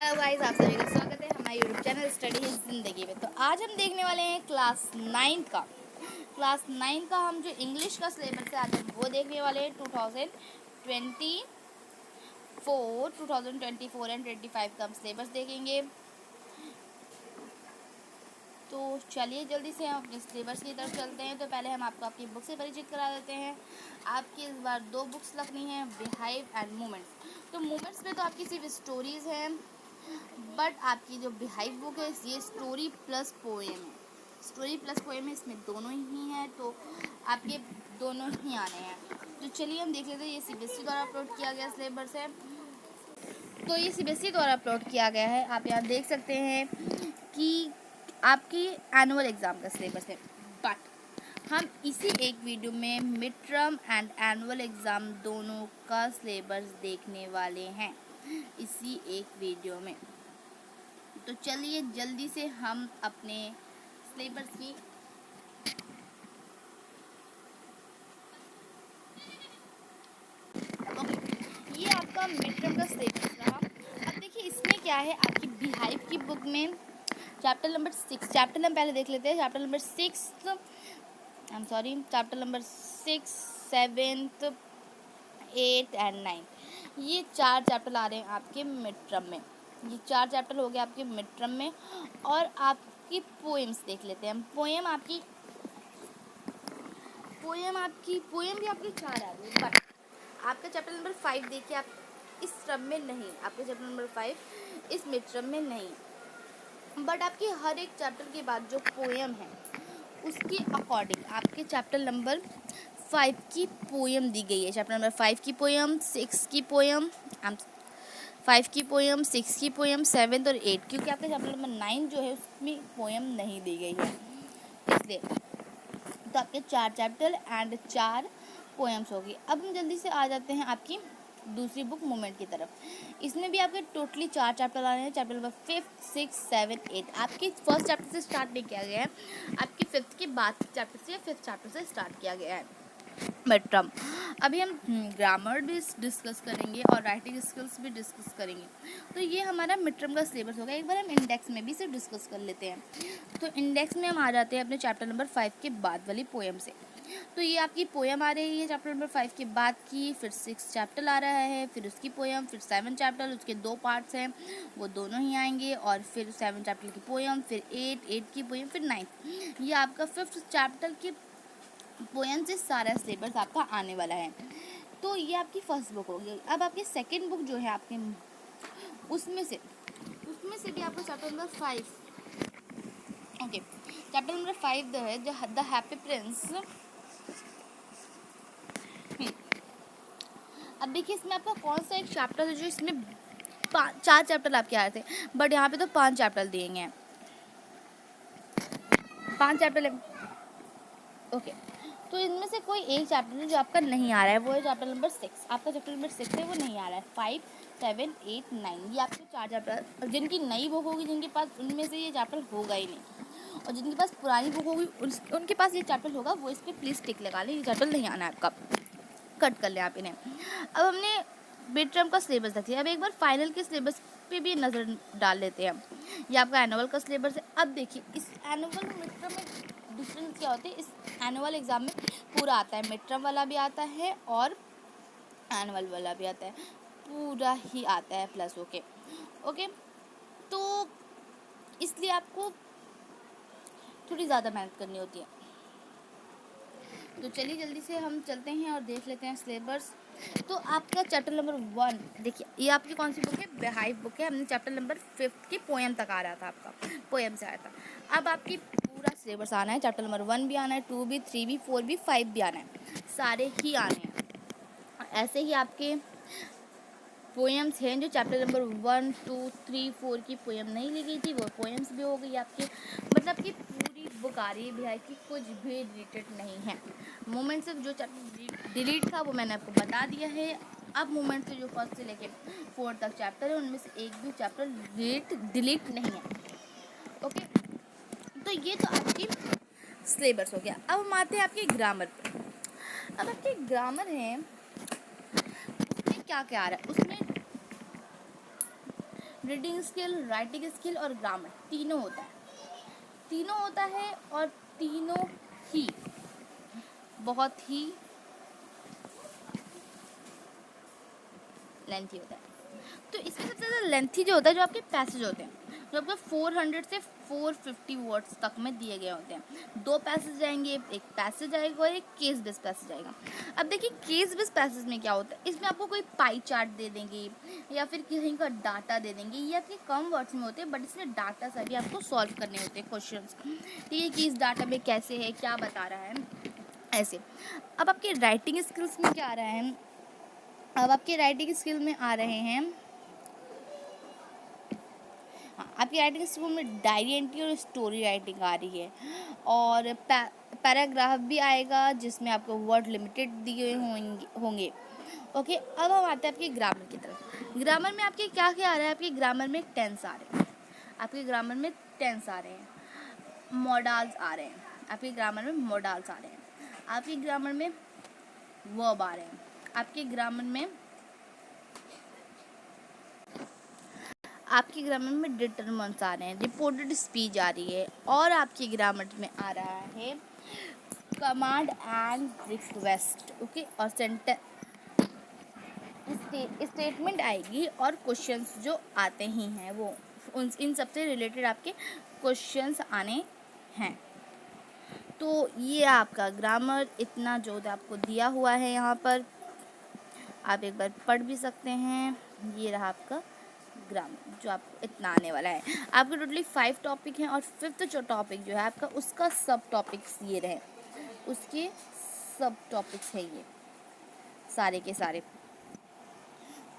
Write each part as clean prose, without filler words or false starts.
Hello guys, आप सभी का स्वागत है हमारे यूट्यूब चैनल स्टडी है ज़िंदगी में। तो आज हम देखने वाले हैं क्लास 9 का हम जो इंग्लिश का सिलेबस है आज हम वो देखने वाले हैं 2024 एंड 25 का हम सिलेबस देखेंगे। तो चलिए जल्दी से हम अपने सिलेबस की तरफ चलते हैं। तो पहले हम आपको आपकी बुक से परिचित करा देते हैं। आपकी इस बार 2 बुक्स लगनी है, बिहाइव एंड मोमेंट्स। तो मोमेंट्स में तो आपकी सिर्फ स्टोरीज़ हैं, बट आपकी जो बिहाइव बुक है ये स्टोरी प्लस पोएम है। स्टोरी प्लस पोएम है, इसमें दोनों ही हैं, तो आपके दोनों ही आने हैं। तो चलिए हम देख लेते हैं। ये सीबीएसई द्वारा अपलोड किया गया सिलेबस है। तो ये सीबीएसई द्वारा अपलोड किया गया है। आप यहाँ देख सकते हैं कि आपकी एनुअल एग्ज़ाम का सिलेबस है, बट हम इसी एक वीडियो में mid term and annual exam दोनों का सिलेबस देखने वाले हैं इसी एक वीडियो में। तो चलिए जल्दी से हम अपने सिलेबस की ये आपका मिड टर्म का सिलेबस रहा। अब देखिए इसमें क्या है, आपकी बिहाइव की बुक में चैप्टर नंबर 6, चैप्टर नंबर पहले देख लेते हैं। चैप्टर नंबर 6, 7th, 8 एंड 9, ये 4 चैप्टर आ रहे हैं आपके मिड टर्म में। ये 4 चैप्टर हो गए आपके मिड टर्म में। और आपकी पोएम्स देख लेते हैं हम। पोएम भी आपकी 4 आ गई, बट आपका चैप्टर नंबर 5 देखिए, आप इस टर्म में नहीं, आपका चैप्टर नंबर 5 इस मिड टर्म में नहीं, बट आपकी हर एक चैप्टर के बाद जो पोएम है उसके अकॉर्डिंग आपके चैप्टर नंबर 5 की पोएम दी गई है। चैप्टर नंबर 5 की पोएम, 6 की पोएम, 5 की पोएम, 6 की पोएम, 7th और 8, क्योंकि आपका चैप्टर नंबर 9 जो है उसमें पोएम नहीं दी गई है, इसलिए तो आपके 4 चैप्टर एंड 4 पोएम्स होगी। अब हम जल्दी से आ जाते हैं आपकी दूसरी बुक मोमेंट की तरफ। इसमें भी आपके टोटली 4 चैप्टर आ रहे हैं। चैप्टर नंबर 5, 6, 7, 8 आपके फर्स्ट चैप्टर से स्टार्ट नहीं किया गया है, आपके 5th के बाद चैप्टर से या 5th चैप्टर से स्टार्ट किया गया है मिड टर्म। अभी हम ग्रामर भी डिस्कस करेंगे और राइटिंग स्किल्स भी डिस्कस करेंगे। तो ये हमारा मिड टर्म का सिलेबस होगा। एक बार हम इंडेक्स में भी इसे डिस्कस कर लेते हैं। तो इंडेक्स में हम आ जाते हैं अपने चैप्टर नंबर 5 के बाद वाली पोएम से। तो ये आपकी पोएम आ रही है चैप्टर नंबर 5 के बाद की, फिर 6 चैप्टर आ रहा है, फिर उसकी पोएम, फिर 7 चैप्टर, उसके 2 पार्ट्स हैं वो दोनों ही आएंगे, और फिर 7 चैप्टर की पोएम, फिर 8 की पोएम, फिर 9। ये आपका 5th चैप्टर की पोएम से सारा सिलेबस आपका आने वाला है। तो ये आपकी फर्स्ट बुक होगी। अब आपकी सेकंड बुक जो है आपके उसमें से भी आपका chapter number 5, okay, chapter number 5 है द हैप्पी प्रिंस। अब देखिए इसमें आपका कौन सा एक चैप्टर है जो इसमें 4 चैप्टर आपके आए थे, बट यहाँ पे तो 5 चैप्टर दिए हैं, 5 चैप्टर, ओके। तो इनमें से कोई एक चैप्टर जो आपका नहीं आ रहा है वो है चैप्टर नंबर 6। आपका चैप्टर नंबर 6 है वो नहीं आ रहा है। 5, 7, 8, 9 ये आपके 4 चैप्टर, और जिनकी नई बुक होगी जिनके पास, उनमें से ये चैप्टर होगा ही नहीं, और जिनके पास पुरानी बुक होगी उनके पास ये चैप्टर होगा। वो इस पर प्लीज़ टिक लगा लें, ये चैप्टर नहीं आना है आपका, कट कर लें आप इन्हें। अब हमने मिड टर्म का सिलेबस देख लिया, अब एक बार फाइनल के सिलेबस पे भी नज़र डाल लेते हैं। ये आपका एनुअल का सिलेबस है। अब देखिए इस एनुअल और मिड टर्म में डिफरेंस क्या होते हैं। इस एनुअल एग्ज़ाम में पूरा आता है, मिड टर्म वाला भी आता है और एनुअल वाला भी आता है, पूरा ही आता है प्लस, ओके। तो इसलिए आपको थोड़ी ज़्यादा मेहनत करनी होती है। तो चलिए जल्दी से हम चलते हैं और देख लेते हैं सिलेबस। तो आपका चैप्टर नंबर 1 देखिए, ये आपकी कौन सी बुक है, बिहाइव बुक है। हमने चैप्टर नंबर 5 की पोएम तक आ रहा था, आपका पोएम से आया था। अब आपकी पूरा सिलेबस आना है। चैप्टर नंबर 1 भी आना है, 2 भी, 3 भी, 4 भी, 5 भी आना है, सारे ही आने हैं। ऐसे ही आपके पोएम्स हैं जो चैप्टर नंबर 1, 2, 3, 4 की पोएम नहीं ली गई थी, वो पोएम्स भी हो गई आपकी, मतलब कि पूरी बुक आ रही है बिहार की, कुछ भी डिलीटेड नहीं है। मोमेंट से जो चैप्टर डिलीट था वो मैंने आपको बता दिया है। अब मोमेंट से जो 1st से लेके 4 तक चैप्टर है उनमें से एक भी चैप्टर डिलीट नहीं है, ओके। तो ये तो आपकी सिलेबस हो गया। अब हम आते हैं आपके ग्रामर पे। अब आपके ग्रामर हैं, उसमें क्या क्या आ रहा है, उसमें रीडिंग स्किल, राइटिंग स्किल और ग्रामर तीनों होता है, तीनों होता है और तीनों ही बहुत ही लेंथी होता है। तो इसमें सबसे ज़्यादा लेंथी जो होता है, जो आपके पैसेज होते हैं, जो आपके 400 से 450 वर्ड्स तक में दिए गए होते हैं। 2 पैसेज जाएंगे, एक पैसेज आएगा और एक केस बेस पैसेज आएगा। अब देखिए केस बेस पैसेज में क्या होता है, इसमें आपको कोई पाई चार्ट दे देंगे या फिर कहीं का डाटा दे देंगे। ये आपके कम वर्ड्स में होते हैं, बट इसमें डाटा सभी आपको सॉल्व करने होते हैं क्वेश्चन, ठीक है, कि इस डाटा में कैसे है, क्या बता रहा है, ऐसे। अब आपके राइटिंग स्किल्स में क्या आ रहा है, अब आपके राइटिंग स्किल में आ रहे हैं, हाँ, आपकी राइटिंग स्किल में डायरी एंट्री और स्टोरी राइटिंग आ रही है, और पैराग्राफ भी आएगा जिसमें आपको वर्ड लिमिटेड दिए होंगे। ओके, अब हम आते हैं आपके ग्रामर की तरफ। ग्रामर में आपके क्या क्या आ रहा है, आपके ग्रामर में टेंस आ रहे हैं, आपके ग्रामर में टेंस आ रहे हैं, मॉडल्स आ रहे हैं, आपके ग्रामर में मॉडल्स आ रहे हैं, आपके ग्रामर में वर्ब आ रहे हैं, आपके ग्रामर में डिटरमिनेंट्स आ रहे हैं, रिपोर्टेड स्पीच आ रही है, और आपकी ग्रामर में आ रहा है कमांड एंड रिक्वेस्ट। ओके, और स्टेटमेंट आएगी, और क्वेश्चंस जो आते ही हैं वो इन सबसे रिलेटेड आपके क्वेश्चंस आने हैं। तो ये आपका ग्रामर इतना जो आपको दिया हुआ है, यहाँ पर आप एक बार पढ़ भी सकते हैं। ये रहा आपका ग्रामर जो आपको इतना आने वाला है। आपके टोटली 5 टॉपिक हैं, और 5th जो टॉपिक जो है आपका, उसका सब टॉपिक्स ये रहे, उसके सब टॉपिक्स है ये सारे के सारे।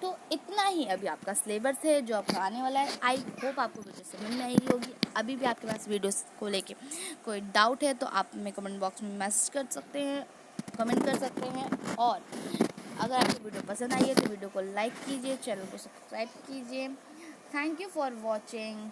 तो इतना ही अभी आपका सिलेबस है जो आपका आने वाला है। आई होप आपको वीडियो समझ में आई होगी। अभी भी आपके पास वीडियोस को लेके कोई डाउट है तो आप हमें कमेंट बॉक्स में मैसेज कर सकते हैं, कमेंट कर सकते हैं। और अगर आपको वीडियो पसंद आई है तो वीडियो को लाइक कीजिए, चैनल को सब्सक्राइब कीजिए। Thank you for watching.